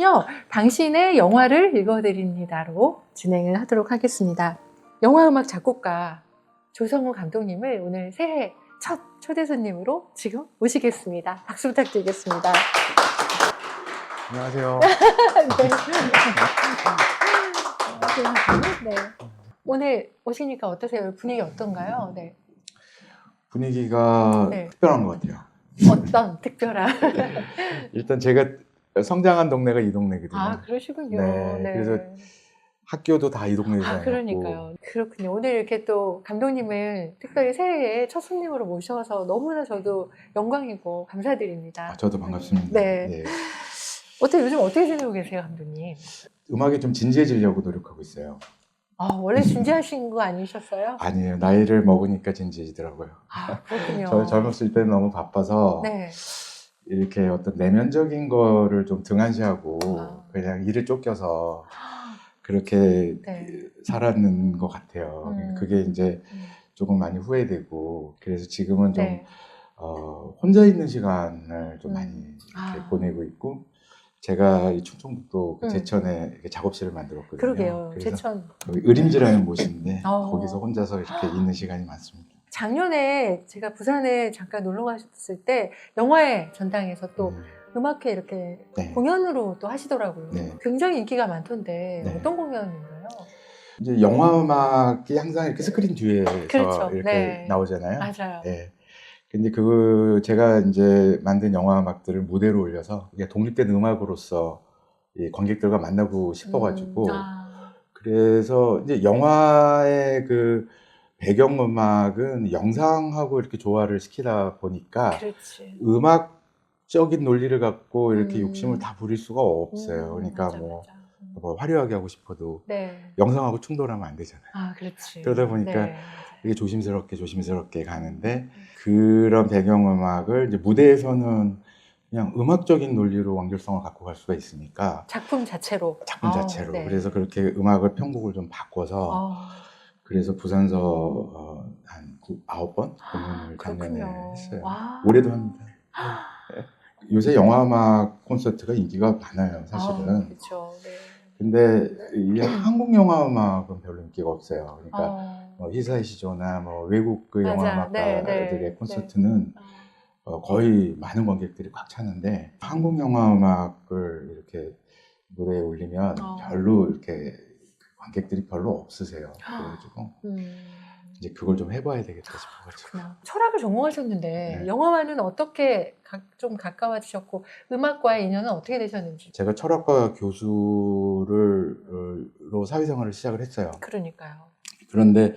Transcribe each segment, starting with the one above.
오늘은요, 당신의 영화를 읽어드립니다로 진행을 하도록 하겠습니다. 영화음악 작곡가 조성우 감독님을 오늘 새해 첫 초대 손님으로 지금 모시겠습니다. 박수 부탁드리겠습니다. 안녕하세요. 네. 네. 오늘 오시니까 어떠세요? 분위기 어떤가요? 네. 분위기가 네. 특별한 것 같아요. 어떤 특별한? 일단 제가 성장한 동네가 이 동네거든요. 아, 그러시군요. 네, 네. 그래서 학교도 다 이 동네에 아, 다녔고. 그러니까요. 그렇군요. 오늘 이렇게 또 감독님을 특별히 새해에 첫 손님으로 모셔서 너무나 저도 영광이고 감사드립니다. 저도 반갑습니다. 네. 예. 요즘 어떻게 지내고 계세요, 감독님? 음악에 좀 진지해지려고 노력하고 있어요. 아, 원래 진지하신 거 아니셨어요? 아니에요. 나이를 먹으니까 진지해지더라고요. 아, 그렇군요. 저 젊었을 때는 너무 바빠서 네. 이렇게 어떤 내면적인 거를 좀 등한시하고 그냥 일에 쫓겨서 그렇게 네. 살았는 것 같아요. 그게 이제 음. 조금 많이 후회되고, 그래서 지금은 좀 네. 혼자 있는 시간을 좀 많이 이렇게 아. 보내고 있고, 제가 이 충청북도 그 음. 제천에 이렇게 작업실을 만들었거든요. 그러게요. 그래서 제천. 거기 의림지라는 곳인데 어. 거기서 혼자서 이렇게 있는 시간이 많습니다. 작년에 제가 부산에 잠깐 놀러 갔을 때 영화의 전당에서 또 음악회 이렇게 네. 공연으로 또 하시더라고요. 네. 굉장히 인기가 많던데 네. 어떤 공연인가요? 이제 영화 음악이 항상 이렇게 스크린 뒤에서 그렇죠. 이렇게 네. 나오잖아요. 맞아요. 네. 근데 제가 이제 만든 영화 음악들을 무대로 올려서 이게 독립된 음악으로서 이 관객들과 만나고 싶어가지고 그래서 이제 영화의 그 배경음악은 영상하고 이렇게 조화를 시키다 보니까 그렇지. 음악적인 논리를 갖고 이렇게 욕심을 다 부릴 수가 없어요. 그러니까 맞아, 뭐 맞아. 화려하게 하고 싶어도 네. 영상하고 충돌하면 안 되잖아요. 아, 그렇지. 그러다 보니까 네, 이게 조심스럽게 가는데, 그런 배경음악을 이제 무대에서는 그냥 음악적인 논리로 완결성을 갖고 갈 수가 있으니까 작품 자체로. 자체로. 네. 그래서 그렇게 음악을 편곡을 좀 바꿔서 그래서 부산서 한 9번 공연을 작년에 했어요. 와. 올해도 합니다. 요새 영화음악 콘서트가 인기가 많아요, 사실은. 그렇죠. 네. 근데 이 한국 영화음악은 별로 인기가 없어요. 그러니까 히사이 시조나 뭐 외국 그 맞아. 영화음악가들의 네. 콘서트는 거의 많은 관객들이 꽉 차는데, 한국 영화음악을 이렇게 무대에 올리면 별로 이렇게 관객들이 별로 없으세요. 그래가지고 이제 그걸 좀 해봐야 되겠다 싶어가지고. 철학을 전공하셨는데 네. 영화와는 어떻게 좀 가까워지셨고 음악과의 인연은 어떻게 되셨는지. 제가 철학과 교수로 사회생활을 시작을 했어요. 그러니까요. 그런데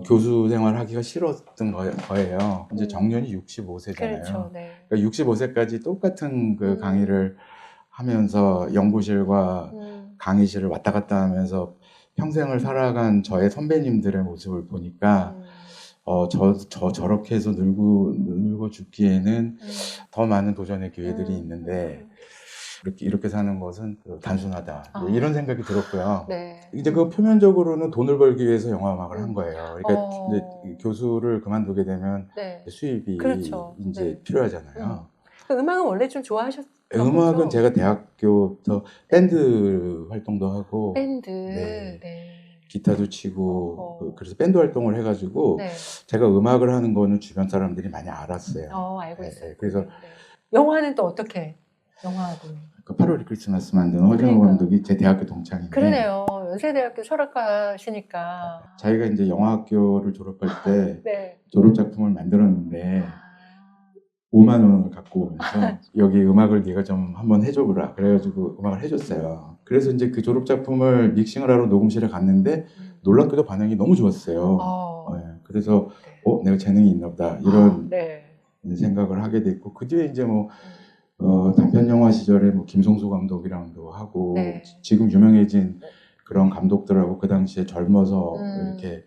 교수 생활 하기가 싫었던 거예요. 이제 정년이 65세잖아요. 그렇죠. 네. 그러니까 65세까지 똑같은 그 강의를 하면서 연구실과 강의실을 왔다 갔다 하면서 평생을 살아간 저의 선배님들의 모습을 보니까 저렇게 해서 늙고 죽기에는 더 많은 도전의 기회들이 있는데 이렇게 사는 것은 단순하다. 이런 생각이 들었고요. 네. 이제 그 표면적으로는 돈을 벌기 위해서 영화음악을 한 거예요. 그러니까 이제 교수를 그만두게 되면 수입이 그렇죠. 이제 필요하잖아요. 음악은 원래 좀 좋아하셨던 음악은 거죠? 제가 대학교부터 밴드 활동도 하고 밴드. 네. 네. 기타도 치고 그래서 밴드 활동을 해가지고 네. 제가 음악을 하는 거는 주변 사람들이 많이 알았어요. 알고 있어요. 그래서 영화는 또 어떻게? 영화도. 그 8월 크리스마스 만든 허정호 감독이 제 대학교 동창인데. 그러네요. 연세대학교 철학과시니까. 자기가 이제 영화학교를 졸업할 때 네. 졸업 작품을 만들었는데 5만 원을 갖고 오면서 여기 음악을 네가 좀 한번 해줘보라. 그래가지고 음악을 해줬어요. 그래서 이제 그 졸업 작품을 믹싱을 하러 녹음실에 갔는데 놀랍게도 반응이 너무 좋았어요. 그래서 내가 재능이 있나 보다 이런 생각을 하게 됐고, 그 뒤에 이제 뭐 단편 영화 시절에 뭐 김성수 감독이랑도 하고 지금 유명해진 그런 감독들하고 그 당시에 젊어서 이렇게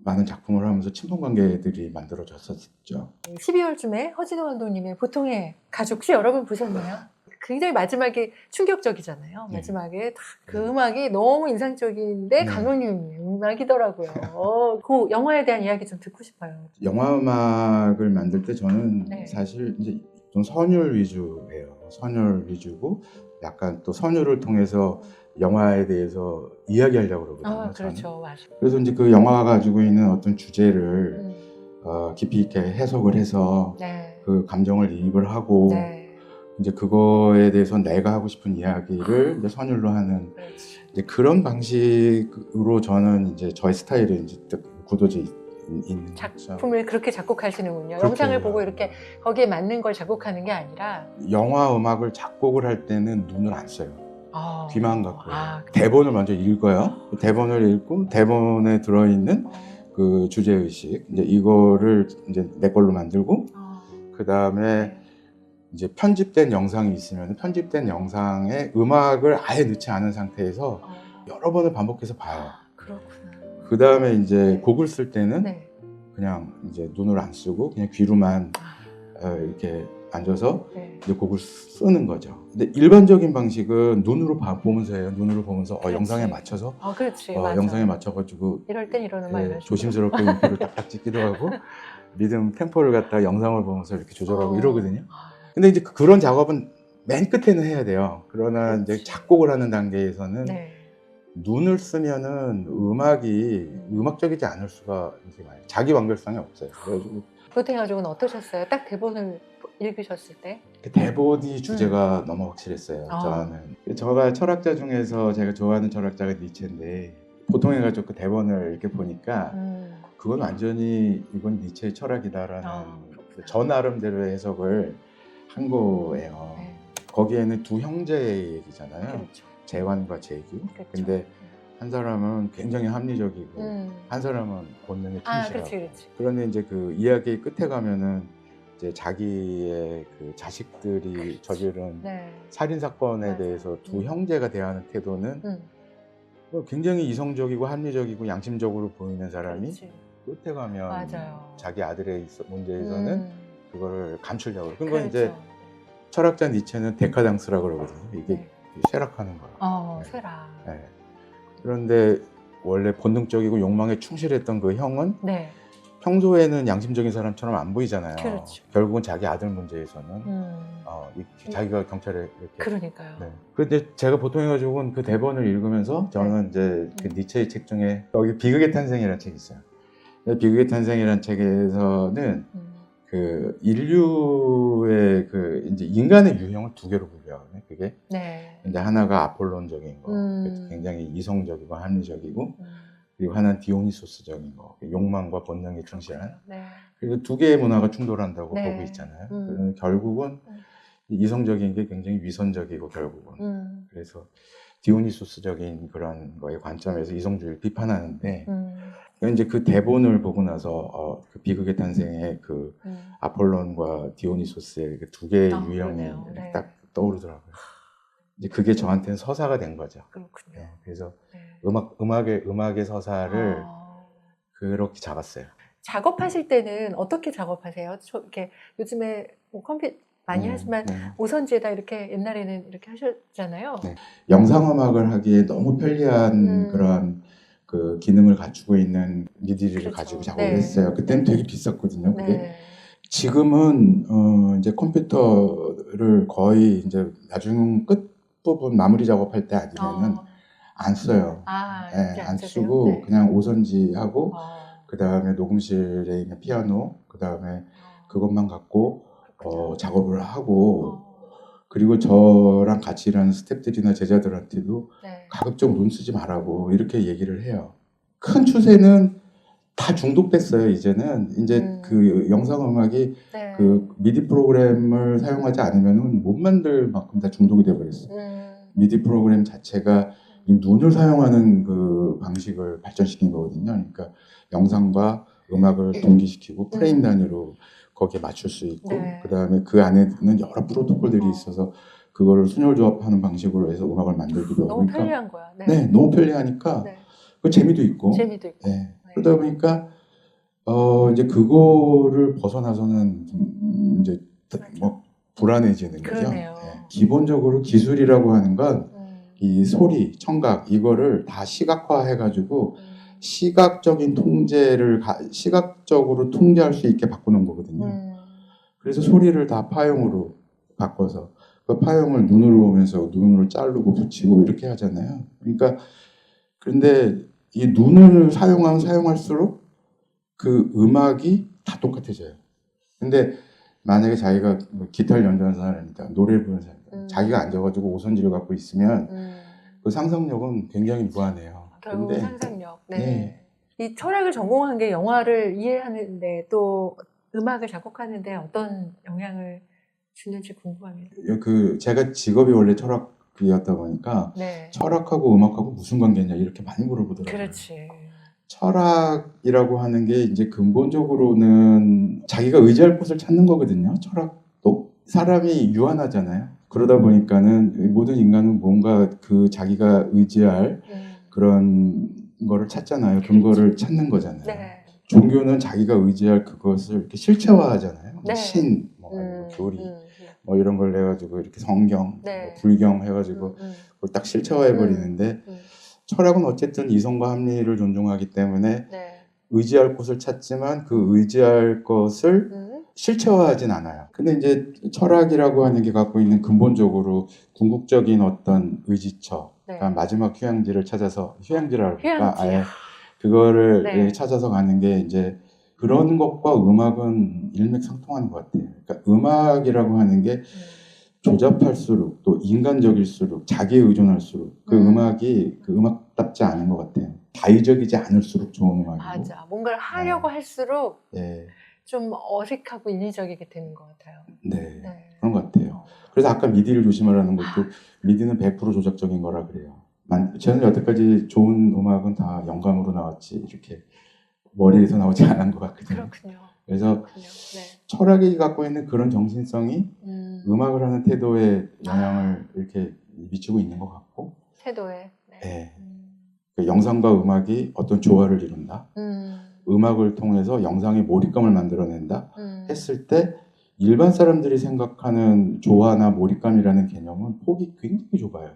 많은 작품을 하면서 친분 관계들이 만들어졌었죠. 12월쯤에 허진호 감독님의 보통의 가족, 혹시 여러분 보셨나요? 굉장히 마지막에 충격적이잖아요. 네. 마지막에 그 음악이 너무 인상적인데 감독님 음악이더라고요. 그 영화에 대한 이야기 좀 듣고 싶어요. 영화 음악을 만들 때 저는 사실 이제 좀 선율 위주예요. 선율 위주고 약간 또 선율을 통해서 영화에 대해서 이야기하려고 그러거든요. 아, 저는. 그렇죠. 맞아요. 그래서 이제 그 영화가 가지고 있는 어떤 주제를 음. 깊이 있게 해석을 해서 네. 그 감정을 이입을 하고 네. 이제 그거에 대해서 내가 하고 싶은 이야기를 이제 선율로 하는 그렇지. 이제 그런 방식으로 저는 이제 저의 스타일이 이제 딱 굳어져 있는 거죠. 작품을 그렇게 작곡하시는군요. 그렇게 영상을 해요. 보고 이렇게 거기에 맞는 걸 작곡하는 게 아니라 영화 음악을 작곡을 할 때는 눈을 안 써요. 귀만 갖고. 아, 대본을 먼저 읽어요. 대본을 읽고 대본에 들어있는 그 주제 의식 이제 이거를 이제 내 걸로 만들고 그 다음에 네. 이제 편집된 영상이 있으면 편집된 영상에 음악을 아예 넣지 않은 상태에서 여러 번을 반복해서 봐요. 그렇구나. 그 다음에 이제 네. 곡을 쓸 때는 네. 그냥 이제 눈을 안 쓰고 그냥 귀로만 이렇게 앉아서 네. 이제 곡을 쓰는 거죠. 근데 일반적인 방식은 눈으로 보면서 해요. 눈으로 보면서 그렇지. 영상에 맞춰서 그렇지. 맞아. 영상에 맞춰가지고 이럴 땐 이런 음악 이런 식으로. 조심스럽게 음표를 딱딱 찍기도 하고 리듬 템포를 갖다 영상을 보면서 이렇게 조절하고 이러거든요. 근데 이제 그런 작업은 맨 끝에는 해야 돼요. 그러나 그렇지. 이제 작곡을 하는 단계에서는 네. 눈을 쓰면은 음악이 음악적이지 않을 수가 이렇게 많아요. 자기 완결성이 없어요. 그래가지고 그렇게 해가지고는 어떠셨어요? 딱 대본을 읽으셨을 때? 그 대본이 주제가 너무 확실했어요. 저는 제가 철학자 중에서 제가 좋아하는 철학자가 니체인데 보통 해가지고 그 대본을 이렇게 보니까 그건 완전히 이건 니체의 철학이다라는 저 나름대로의 해석을 한 거예요. 네. 거기에는 두 형제의 얘기잖아요. 그렇죠. 재환과 재규. 그렇죠. 근데 한 사람은 굉장히 합리적이고 한 사람은 본능에 충실하고. 그렇지. 그런데 이제 그 이야기 끝에 가면은 이제 자기의 그 자식들이 저지른 네. 살인 사건에 맞아. 대해서 두 형제가 대하는 태도는 굉장히 이성적이고 합리적이고 양심적으로 보이는 사람이 그렇지. 끝에 가면 맞아요. 자기 아들의 문제에서는 그거를 감추려고. 그건 그렇죠. 이제 철학자 니체는 데카당스라고 그러거든요. 이게 네. 쇠락하는 거야. 쇠락. 네. 그런데 원래 본능적이고 욕망에 충실했던 그 형은 네. 평소에는 양심적인 사람처럼 안 보이잖아요. 그렇죠. 결국은 자기 아들 문제에서는 자기가 경찰에 이렇게. 그러니까요. 네. 근데 제가 보통 해가지고 그 대본을 읽으면서 저는 이제 그 니체의 책 중에 여기 비극의 탄생이라는 책이 있어요. 비극의 탄생이라는 책에서는 그 인류의 그 이제 인간의 유형을 두 개로 분류하거든요. 그게 이제 하나가 아폴론적인 거, 굉장히 이성적이고 합리적이고, 그리고 하나는 디오니소스적인 거, 욕망과 본능에 충실한. 그리고 두 개의 문화가 충돌한다고 보고 있잖아요. 그러면 결국은 이성적인 게 굉장히 위선적이고 결국은. 그래서 디오니소스적인 그런 거의 관점에서 이성주의를 비판하는데. 이제 그 대본을 보고 나서 그 비극의 탄생의 그 아폴론과 디오니소스의 그 두 개의 유형이 딱 떠오르더라고요. 이제 그게 저한테는 서사가 된 거죠. 그렇군요. 네, 그래서 음악의 서사를 그렇게 잡았어요. 작업하실 때는 어떻게 작업하세요? 이렇게 요즘에 뭐 컴퓨터 많이 하지만 오선지에다 이렇게 옛날에는 이렇게 하셨잖아요. 네. 영상 음악을 하기에 너무 편리한 그런 그 기능을 갖추고 있는 미디를 가지고 작업을 했어요. 그때는 되게 비쌌거든요. 그게. 지금은 이제 컴퓨터를 거의 이제 나중 끝 부분 마무리 작업할 때 아니면은 안 써요. 안 쓰고 그냥 오선지하고 그 다음에 녹음실에 있는 피아노 그 다음에 그것만 갖고 작업을 하고. 그리고 저랑 같이 일하는 스태프들이나 제자들한테도 가급적 눈 쓰지 말라고 이렇게 얘기를 해요. 큰 추세는 다 중독됐어요. 이제는 이제 그 영상 음악이 그 미디 프로그램을 사용하지 않으면은 못 만들 만큼 다 중독이 돼버렸어요. 미디 프로그램 자체가 이 눈을 사용하는 그 방식을 발전시킨 거거든요. 그러니까 영상과 음악을 동기시키고 프레임 단위로 거기에 맞출 수 있고 그 다음에 그 안에는 여러 프로토콜들이 있어서 그거를 순열 조합하는 방식으로 해서 음악을 만들기도 하고. 너무 편리한 거야. 너무 편리하니까 그 재미도 있고. 그러다 보니까 이제 그거를 벗어나서는 이제 뭐 불안해지는 거죠. 기본적으로 기술이라고 하는 건 이 소리, 청각 이거를 다 시각화해가지고 시각적인 통제를 시각적으로 통제할 수 있게 바꾸는 거거든요. 그래서 소리를 다 파형으로 바꿔서 그 파형을 눈으로 보면서 눈으로 자르고 붙이고 이렇게 하잖아요. 그러니까 그런데 이 눈을 사용하면 사용할수록 그 음악이 다 똑같아져요. 근데 만약에 자기가 뭐 기타를 연주하는 사람이니까 노래 부르는 사람이니까 자기가 앉아가지고 오선지를 갖고 있으면 그 상상력은 굉장히 무한해요. 결국 근데 상상력. 네. 네. 이 철학을 전공한 게 영화를 이해하는데 또 음악을 작곡하는데 어떤 영향을 주는지 궁금합니다. 그 제가 직업이 원래 철학이었다 보니까 네. 철학하고 음악하고 무슨 관계냐 이렇게 많이 물어보더라고요. 그렇지. 철학이라고 하는 게 이제 근본적으로는 자기가 의지할 곳을 찾는 거거든요. 철학도 사람이 유한하잖아요. 그러다 보니까는 모든 인간은 뭔가 그 자기가 의지할 그런 거를 찾잖아요. 근거를 찾는 거잖아요. 네. 종교는 자기가 의지할 그것을 이렇게 실체화하잖아요. 네. 신, 뭐 교리, 뭐 이런 걸 해가지고 이렇게 성경, 네. 뭐 불경 해가지고 그걸 딱 실체화해 버리는데 철학은 어쨌든 이성과 합리를 존중하기 때문에 네. 의지할 곳을 찾지만 그 의지할 것을 실체화하진 않아요. 근데 이제 철학이라고 하는 게 갖고 있는 근본적으로 궁극적인 어떤 의지처, 네. 그러니까 마지막 휴양지를 찾아서 휴양지라고 할까? 휴양지. 아예 그거를 네. 찾아서 가는 게 이제 그런 것과 음악은 일맥상통하는 것 같아요. 그러니까 음악이라고 하는 게 조잡할수록 또 인간적일수록 자기에 의존할수록 그 음악이 그 음악답지 않은 것 같아요. 자의적이지 않을수록 좋은 음악이고. 맞아. 뭔가를 하려고 할수록 네. 좀 어색하고 인위적이게 되는 것 같아요. 네. 네. 그런 것 같아요. 그래서 아까 미디를 조심하라는 것도 미디는 100% 조작적인 거라 그래요. 저는 여태까지 좋은 음악은 다 영감으로 나왔지 이렇게 머리에서 나오지 않은 것 같거든요. 그렇군요. 그래서 네. 철학이 갖고 있는 그런 정신성이 음악을 하는 태도에 영향을 이렇게 미치고 있는 것 같고 태도에. 네. 네. 그 영상과 음악이 어떤 조화를 이룬다. 음악을 통해서 영상의 몰입감을 만들어낸다 했을 때 일반 사람들이 생각하는 조화나 몰입감이라는 개념은 폭이 굉장히 좁아요.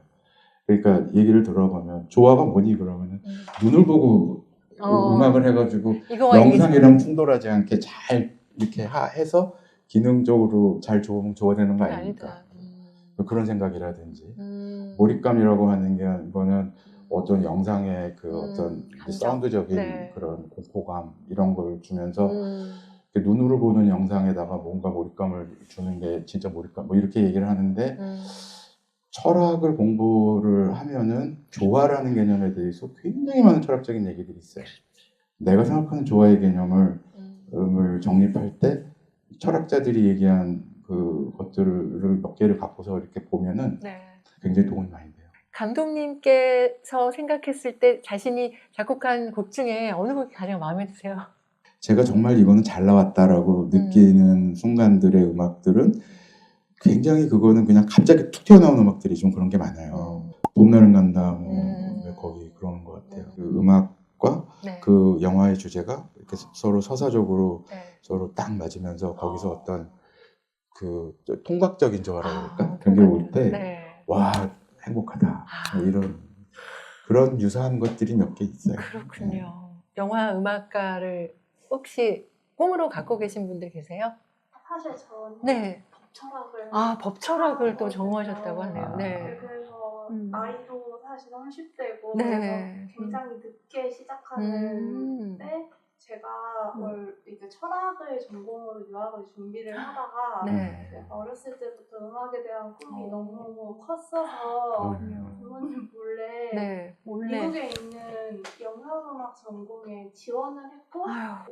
그러니까 얘기를 들어보면 조화가 뭐니 그러면 눈을 보고 음악을 해가지고 영상이랑 충돌하지 않게 잘 이렇게 해서 기능적으로 잘 조화되는 거 아닙니까? 그런 생각이라든지 몰입감이라고 하는 거는 어떤 영상의 그 어떤 사운드적인 네. 그런 공포감 이런 걸 주면서 눈으로 보는 영상에다가 뭔가 몰입감을 주는 게 진짜 몰입감 뭐 이렇게 얘기를 하는데 철학을 공부를 하면은 조화라는 개념에 대해서 굉장히 많은 철학적인 얘기들이 있어요. 내가 생각하는 조화의 개념을 정립할 때 철학자들이 얘기한 그 것들을 몇 개를 갖고서 이렇게 보면은 네. 굉장히 도움이 많이 돼요. 감독님께서 생각했을 때 자신이 작곡한 곡 중에 어느 곡이 가장 마음에 드세요? 제가 정말 이거는 잘 나왔다라고 느끼는 순간들의 음악들은 굉장히 그거는 그냥 갑자기 툭 튀어나온 음악들이 좀 그런 게 많아요. 봄날은 간다, 뭐 거기 그런 것 같아요. 그 음악과 네. 그 영화의 주제가 이렇게 서로 서사적으로 네. 서로 딱 맞으면서 거기서 어떤 그 통각적인 조화라고 그럴까? 아, 그런 게 올 때 네. 와 행복하다 뭐 이런 그런 유사한 것들이 몇 개 있어요. 그렇군요. 영화 음악가를 혹시 꿈으로 갖고 계신 분들 계세요? 사실 저는 네. 법철학을 법철학을 또 전공하셨다고 하네요. 네. 그래서 나이도 사실 30대고 네. 굉장히 늦게 시작하는 때 제가 이제 철학을 전공으로 유학을 준비를 하다가 네. 어렸을 때부터 음악에 대한 꿈이 너무 컸어서 부모님 몰래 미국에 있는 영상음악 전공에 지원을 했고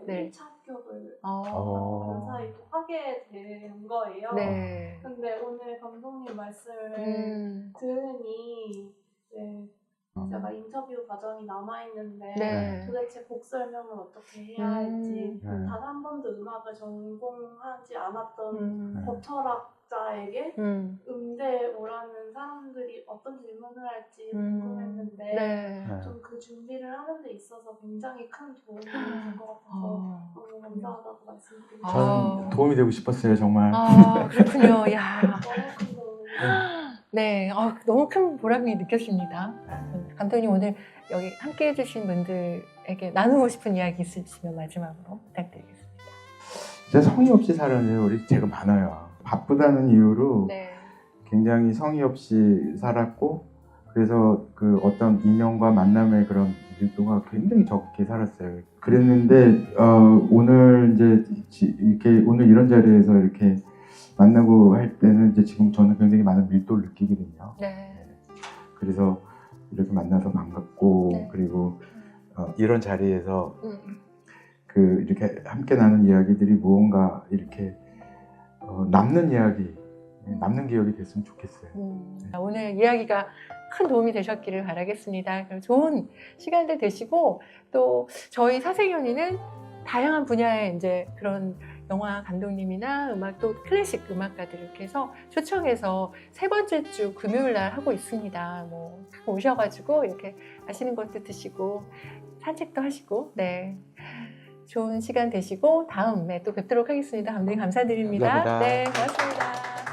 네. 1차 합격을 감사히 또 하게 된 거예요. 네. 근데 오늘 감독님 말씀을 들으니 제가 인터뷰 과정이 남아있는데 도대체 곡 설명을 어떻게 해야 할지 단 한 번도 음악을 전공하지 않았던 법철학자에게 음대 오라는 사람들이 어떤 질문을 할지 궁금했는데 좀 그 준비를 하는 데 있어서 굉장히 큰 도움이 된 것 같아서 너무 감사하다고 말씀드리고 저는 도움이 되고 싶었어요 정말. 그렇군요. 야. 너무 큰 도움이 네, 너무 큰 보람이 느껴집니다. 감독님 오늘 여기 함께 해주신 분들에게 나누고 싶은 이야기 있으시면 마지막으로 부탁드리겠습니다. 진짜 성의 없이 살아내는 우리 제가 많아요. 바쁘다는 이유로 굉장히 성의 없이 살았고 그래서 그 어떤 인연과 만남의 그런 밀도가 굉장히 적게 살았어요. 그랬는데 오늘 이제 이렇게 오늘 이런 자리에서 이렇게 만나고 할 때는 이제 지금 저는 굉장히 많은 밀도를 느끼거든요. 네. 그래서 이렇게 만나서 반갑고 네. 그리고 이런 자리에서 그 이렇게 함께 나눈 이야기들이 무언가 이렇게 남는 이야기, 남는 기억이 됐으면 좋겠어요. 오늘 이야기가 큰 도움이 되셨기를 바라겠습니다. 그럼 좋은 시간들 되시고 또 저희 사생연의는 다양한 분야의 이제 그런 영화 감독님이나 음악 또 클래식 음악가들 이렇게 해서 초청해서 세 번째 주 금요일 날 하고 있습니다. 뭐 오셔가지고 이렇게 맛있는 것도 드시고 산책도 하시고 네. 좋은 시간 되시고 다음에 또 뵙도록 하겠습니다. 감독님 감사드립니다. 감사합니다. 네, 고맙습니다.